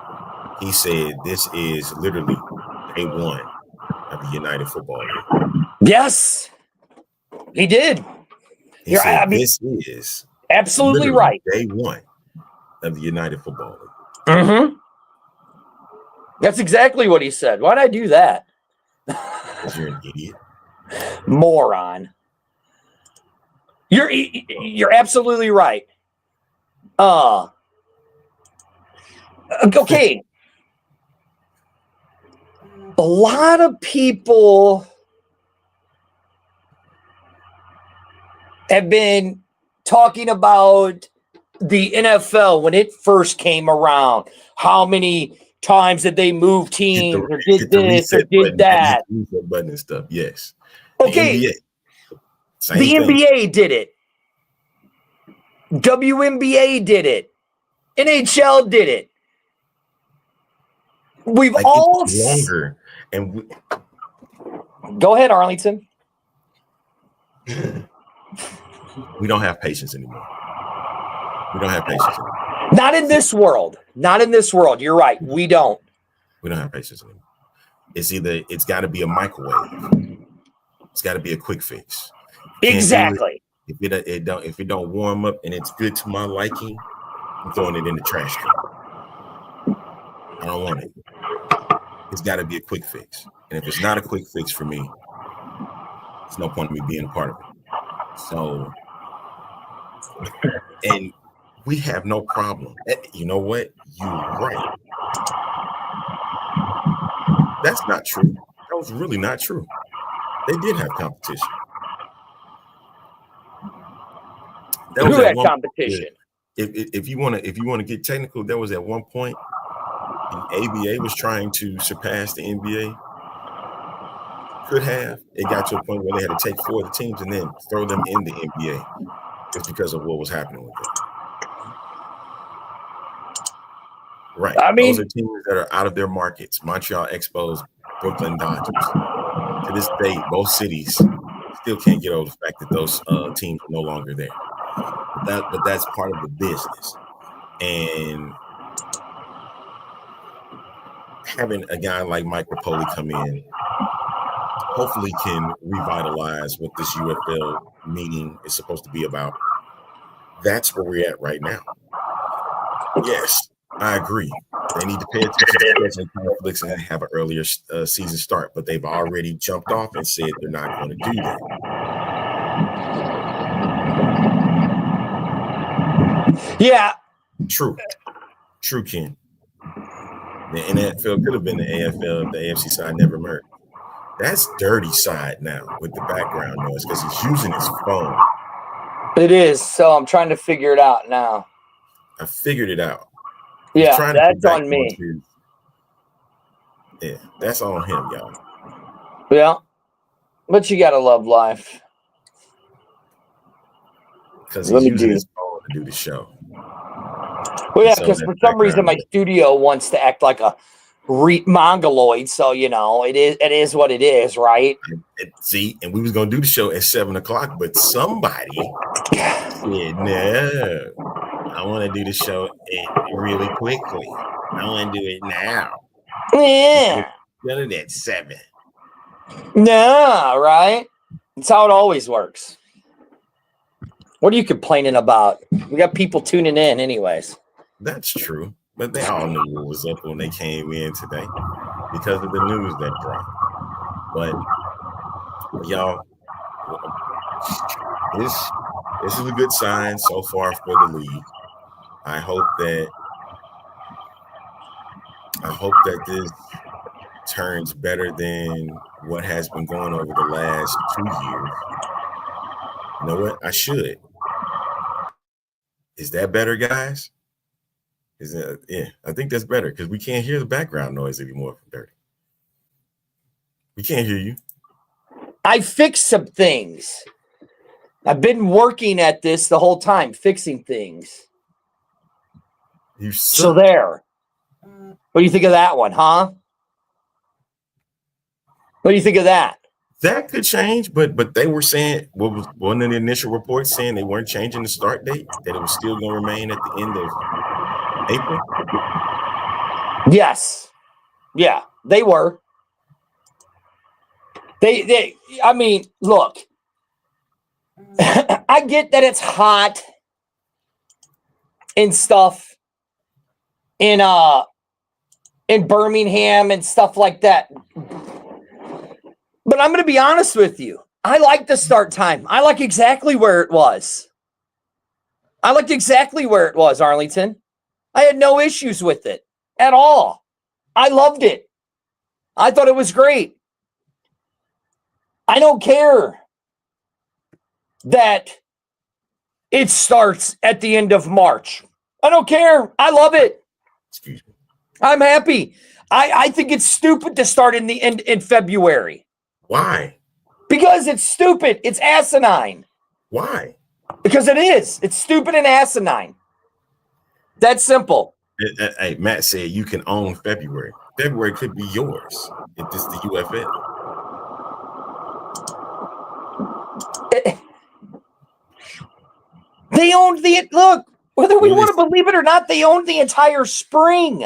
[SPEAKER 2] he said this is literally day one of the United Football League.
[SPEAKER 3] Yes, he did.
[SPEAKER 2] He said this is
[SPEAKER 3] absolutely right.
[SPEAKER 2] Day one of the United Football League.
[SPEAKER 3] Mm-hmm. That's exactly what he said. Why'd I do that?
[SPEAKER 2] Because you're an idiot.
[SPEAKER 3] Moron. You're absolutely right. Okay. A lot of people have been talking about the NFL when it first came around, how many times that they moved teams or did
[SPEAKER 2] hit the
[SPEAKER 3] this or
[SPEAKER 2] reset
[SPEAKER 3] did
[SPEAKER 2] button,
[SPEAKER 3] that.
[SPEAKER 2] hit the reset button and stuff. Yes. The
[SPEAKER 3] Okay,
[SPEAKER 2] NBA, same
[SPEAKER 3] the
[SPEAKER 2] thing.
[SPEAKER 3] NBA did it. WNBA did it. NHL did it. We've
[SPEAKER 2] Like,
[SPEAKER 3] all
[SPEAKER 2] it's longer, and
[SPEAKER 3] go ahead, Arlington.
[SPEAKER 2] we don't have patience anymore. We don't have patience anymore.
[SPEAKER 3] Not in this world. Not in this world. You're right. We don't.
[SPEAKER 2] We don't have patience anymore. It's got to be a microwave. It's got to be a quick fix. You can't do
[SPEAKER 3] Exactly.
[SPEAKER 2] it. If it don't warm up and it's good to my liking, I'm throwing it in the trash can. I don't want it. It's got to be a quick fix. And if it's not a quick fix for me, there's no point in me being a part of it. So, and we have no problem. You know what? You're right. That's not true. That was really not true. They did have competition.
[SPEAKER 3] Who had competition?
[SPEAKER 2] If you want to get technical, there was at one point the ABA was trying to surpass the NBA. Could have. It got to a point where they had to take 4 of the teams and then throw them in the NBA just because of what was happening with them. Right.
[SPEAKER 3] I mean,
[SPEAKER 2] those are teams that are out of their markets. Montreal Expos, Brooklyn Dodgers. To this day, both cities still can't get over the fact that those teams are no longer there. But that's part of the business. And having a guy like Mike Rapoli come in hopefully can revitalize what this UFL meeting is supposed to be about. That's where we're at right now. Yes, I agree. They need to pay attention to scheduling conflicts and have an earlier season start, but they've already jumped off and said they're not going to do that.
[SPEAKER 3] Yeah.
[SPEAKER 2] True, Ken. The NFL could have been the AFL if the AFC side never merged. That's dirty side now with the background noise because he's using his phone.
[SPEAKER 3] It is. So I'm trying to figure it out now.
[SPEAKER 2] I figured it out.
[SPEAKER 3] Yeah, that's on me.
[SPEAKER 2] Yeah, that's on him, y'all.
[SPEAKER 3] Yeah. But you got to love life.
[SPEAKER 2] Because he's using his phone to do the show.
[SPEAKER 3] Well, yeah, because for some reason my studio wants to act like a mongoloid, so you know it is what it is, right?
[SPEAKER 2] See, and we was gonna do the show at 7:00, but somebody said, "No, I want to do the show really quickly. I want to do it now."
[SPEAKER 3] Yeah,
[SPEAKER 2] done it at 7.
[SPEAKER 3] No, right? It's how it always works. What are you complaining about? We got people tuning in, anyways.
[SPEAKER 2] That's true, but they all knew what was up when they came in today because of the news that dropped. But y'all, this is a good sign so far for the league. I hope that this turns better than what has been going over the last 2 years. You know what? I should. Is that better, guys? Yeah, I think that's better because we can't hear the background noise anymore from Dirty. We can't hear you.
[SPEAKER 3] I fixed some things. I've been working at this the whole time, fixing things. So there. What do you think of that one, huh? What do you think of that?
[SPEAKER 2] That could change, but they were saying one of the initial reports saying they weren't changing the start date, that it was still going to remain at the end of April?
[SPEAKER 3] Yes. Yeah, they were. I mean, look, I get that it's hot and stuff in Birmingham and stuff like that. But I'm going to be honest with you. I like the start time. I like exactly where it was. Arlington. I had no issues with it at all. I loved it. I thought it was great. I don't care that it starts at the end of March. I don't care. I love it.
[SPEAKER 2] Excuse me.
[SPEAKER 3] I'm happy. I think it's stupid to start in February
[SPEAKER 2] Why?
[SPEAKER 3] because it's stupid. It's asinine.
[SPEAKER 2] Why?
[SPEAKER 3] Because it is. It's stupid and asinine. That's simple.
[SPEAKER 2] Hey, Matt said you can own February. February could be yours if this is the UFL.
[SPEAKER 3] They owned look, whether we want to believe it or not, they owned the entire spring.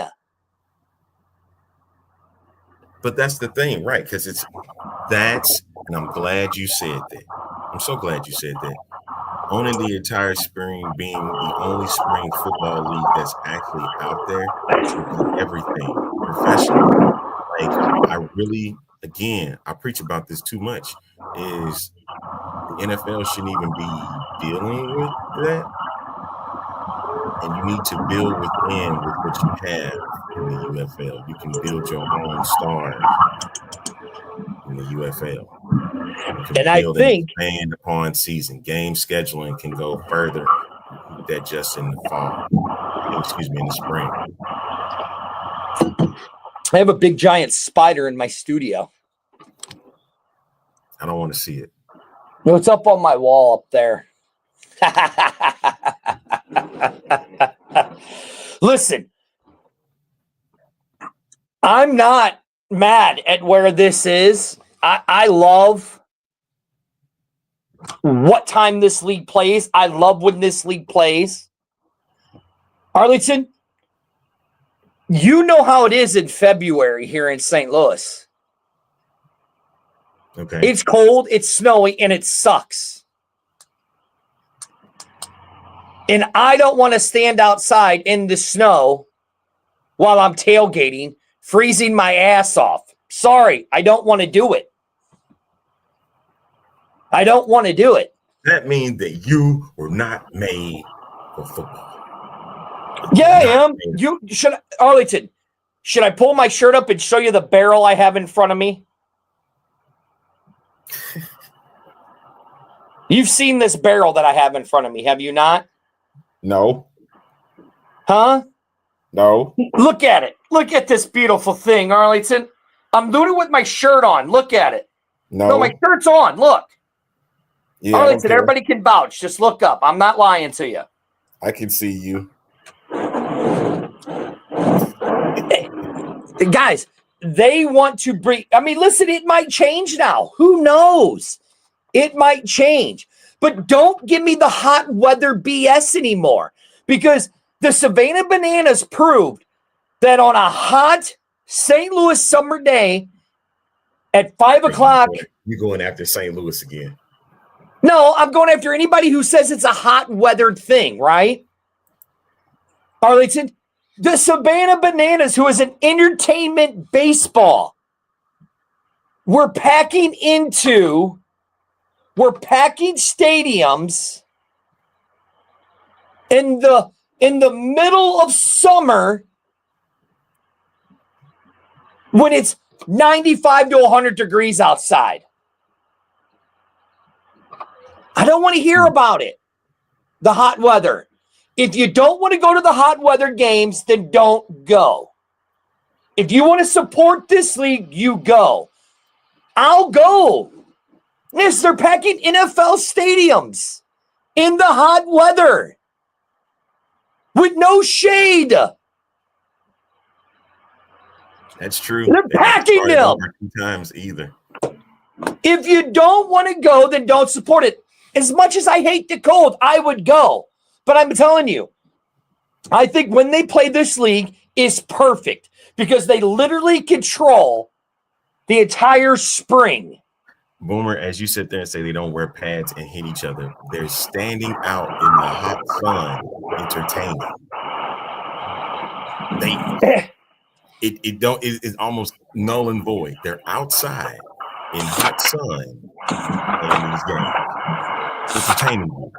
[SPEAKER 2] But that's the thing, right? Because and I'm glad you said that. I'm so glad you said that. Owning the entire spring, being the only spring football league that's actually out there, would be everything. Professional. Like, I really, again, I preach about this too much, is the NFL shouldn't even be dealing with that. And you need to build within with what you have in the UFL. You can build your own stars in the UFL.
[SPEAKER 3] And I think
[SPEAKER 2] expand upon season game scheduling can go further. That just in the fall, in the spring.
[SPEAKER 3] I have a big giant spider in my studio.
[SPEAKER 2] I don't want to see it.
[SPEAKER 3] No, it's up on my wall up there. Listen, I'm not mad at where this is. I love what time this league plays. I love when this league plays. Arlington, you know how it is in February here in St. Louis.
[SPEAKER 2] Okay.
[SPEAKER 3] It's cold, it's snowy, and it sucks. And I don't want to stand outside in the snow while I'm tailgating, freezing my ass off. Sorry, I don't want to do it. I don't want to do it.
[SPEAKER 2] That means that you were not made for football.
[SPEAKER 3] Yeah, I am. Arlington, should I pull my shirt up and show you the barrel I have in front of me? You've seen this barrel that I have in front of me, have you not?
[SPEAKER 2] No.
[SPEAKER 3] Huh?
[SPEAKER 2] No.
[SPEAKER 3] Look at it. Look at this beautiful thing, Arlington. I'm doing it with my shirt on. Look at it. No, my shirt's on. Look. Yeah, Arlington, everybody can vouch. Just look up. I'm not lying to you.
[SPEAKER 2] I can see you.
[SPEAKER 3] Hey, guys, they want to bring. I mean, listen, it might change now. Who knows? It might change. But don't give me the hot weather BS anymore, because the Savannah Bananas proved that on a hot St. Louis summer day at 5 o'clock.
[SPEAKER 2] You're going after St. Louis again.
[SPEAKER 3] No, I'm going after anybody who says it's a hot weathered thing, right? Arlington, the Savannah Bananas, who is an entertainment baseball, we're packing stadiums in the middle of summer when it's 95 to 100 degrees outside. I don't want to hear about it. The hot weather. If you don't want to go to the hot weather games, then don't go. If you want to support this league, you go. I'll go. Yes, they're packing NFL stadiums in the hot weather with no shade.
[SPEAKER 2] That's true.
[SPEAKER 3] They're packing them.
[SPEAKER 2] 2 times either.
[SPEAKER 3] If you don't want to go, then don't support it. As much as I hate the cold, I would go. But I'm telling you, I think when they play this league is perfect because they literally control the entire spring.
[SPEAKER 2] Boomer, as you sit there and say they don't wear pads and hit each other, they're standing out in the hot sun entertaining. It's almost null and void. They're outside in hot sun playing these games, entertaining you,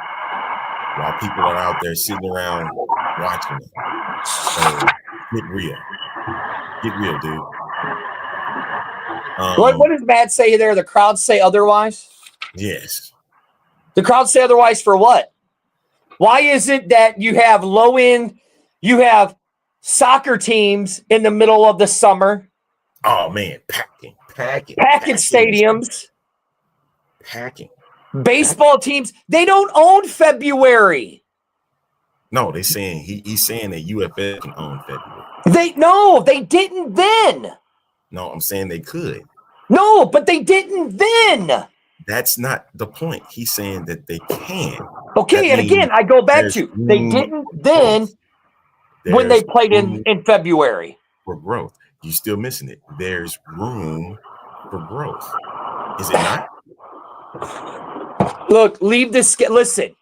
[SPEAKER 2] while people are out there sitting around watching them. So get real, dude.
[SPEAKER 3] What does Matt say there? The crowd say otherwise?
[SPEAKER 2] Yes.
[SPEAKER 3] The crowd say otherwise for what? Why is it that you have low end, you have soccer teams in the middle of the summer,
[SPEAKER 2] Oh man, packing
[SPEAKER 3] stadiums,
[SPEAKER 2] packing.
[SPEAKER 3] baseball teams. They don't own February.
[SPEAKER 2] No, they saying he's saying that UFL can own February.
[SPEAKER 3] They didn't then.
[SPEAKER 2] No, I'm saying they could.
[SPEAKER 3] No, but they didn't then.
[SPEAKER 2] That's not the point. He's saying that they can.
[SPEAKER 3] Okay,
[SPEAKER 2] That
[SPEAKER 3] and again,
[SPEAKER 2] means
[SPEAKER 3] I go back
[SPEAKER 2] there's
[SPEAKER 3] to they
[SPEAKER 2] room
[SPEAKER 3] didn't
[SPEAKER 2] for
[SPEAKER 3] then
[SPEAKER 2] growth.
[SPEAKER 3] when they
[SPEAKER 2] There's
[SPEAKER 3] played
[SPEAKER 2] room
[SPEAKER 3] in February.
[SPEAKER 2] for growth. You're still missing it. There's room for growth. Is it not?
[SPEAKER 3] Look, leave this. Listen,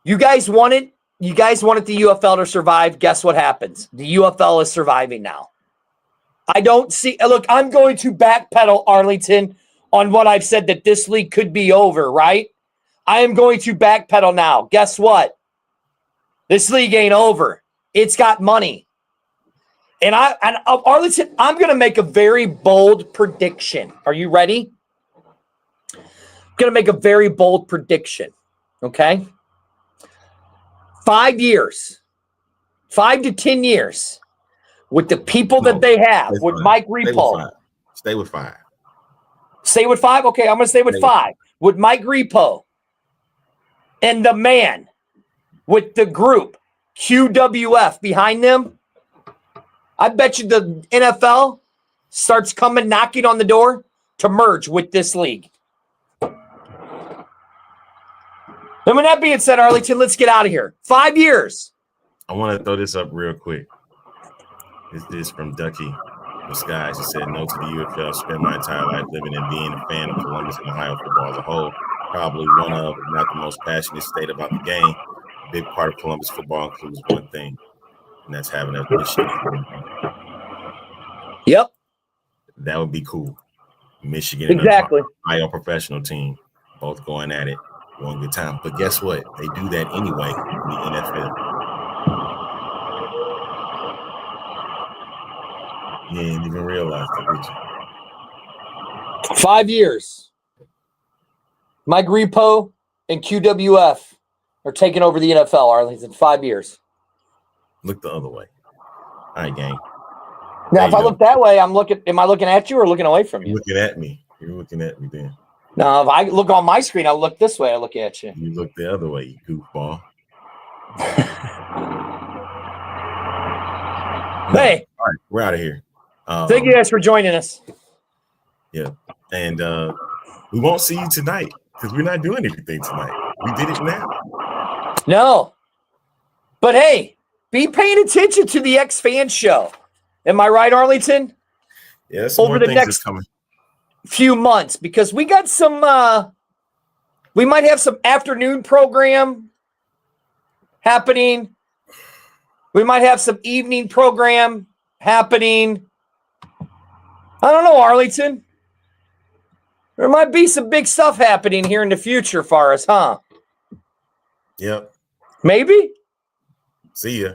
[SPEAKER 3] you guys wanted the UFL to survive. Guess what happens? The UFL is surviving now. I don't see. Look, I'm going to backpedal, Arlington, on what I've said that this league could be over, right? I am going to backpedal now. Guess what? This league ain't over. It's got money. And Arlington, I'm going to make a very bold prediction. Are you ready? I'm going to make a very bold prediction. Okay? 5 years, 5 to 10 years, with the people that they have, with Mike Repo.
[SPEAKER 2] Stay with 5.
[SPEAKER 3] Stay with 5? Okay, I'm going to stay with 5. With Mike Repo and the man with the group, QWF, behind them, I bet you the NFL starts coming, knocking on the door to merge with this league. And with that being said, Arlington, let's get out of here. 5 years.
[SPEAKER 2] I want to throw this up real quick. Is this from Ducky with Skies? He said, "No to the UFL. Spent my entire life living and being a fan of Columbus and Ohio football as a whole. Probably one of, if not the most passionate state about the game. A big part of Columbus football includes one thing, and that's having a Michigan.
[SPEAKER 3] Yep.
[SPEAKER 2] That would be cool. Michigan
[SPEAKER 3] Exactly.
[SPEAKER 2] and Ohio professional team both going at it, one good time. But guess what? They do that anyway in the NFL. You didn't even realize that, did you?
[SPEAKER 3] 5 years. Mike Repo and QWF are taking over the NFL, Arlington. 5 years.
[SPEAKER 2] Look the other way. All right, gang.
[SPEAKER 3] Now, if I look that way, am I looking at you or looking away from you?
[SPEAKER 2] You're looking at me. You're looking at me then.
[SPEAKER 3] No, if I look on my screen, I'll look this way. I look at you.
[SPEAKER 2] You look the other way, you goofball.
[SPEAKER 3] Hey.
[SPEAKER 2] All right, we're out of here.
[SPEAKER 3] Thank you guys for joining us.
[SPEAKER 2] Yeah. And we won't see you tonight because we're not doing anything tonight. We did it now.
[SPEAKER 3] No. But hey, be paying attention to the X-Fan show. Am I right, Arlington?
[SPEAKER 2] Yeah,
[SPEAKER 3] over the next few months, because we got some we might have some afternoon program happening. We might have some evening program happening. I don't know, Arlington. There might be some big stuff happening here in the future for us, huh?
[SPEAKER 2] Yep.
[SPEAKER 3] Maybe.
[SPEAKER 2] See ya.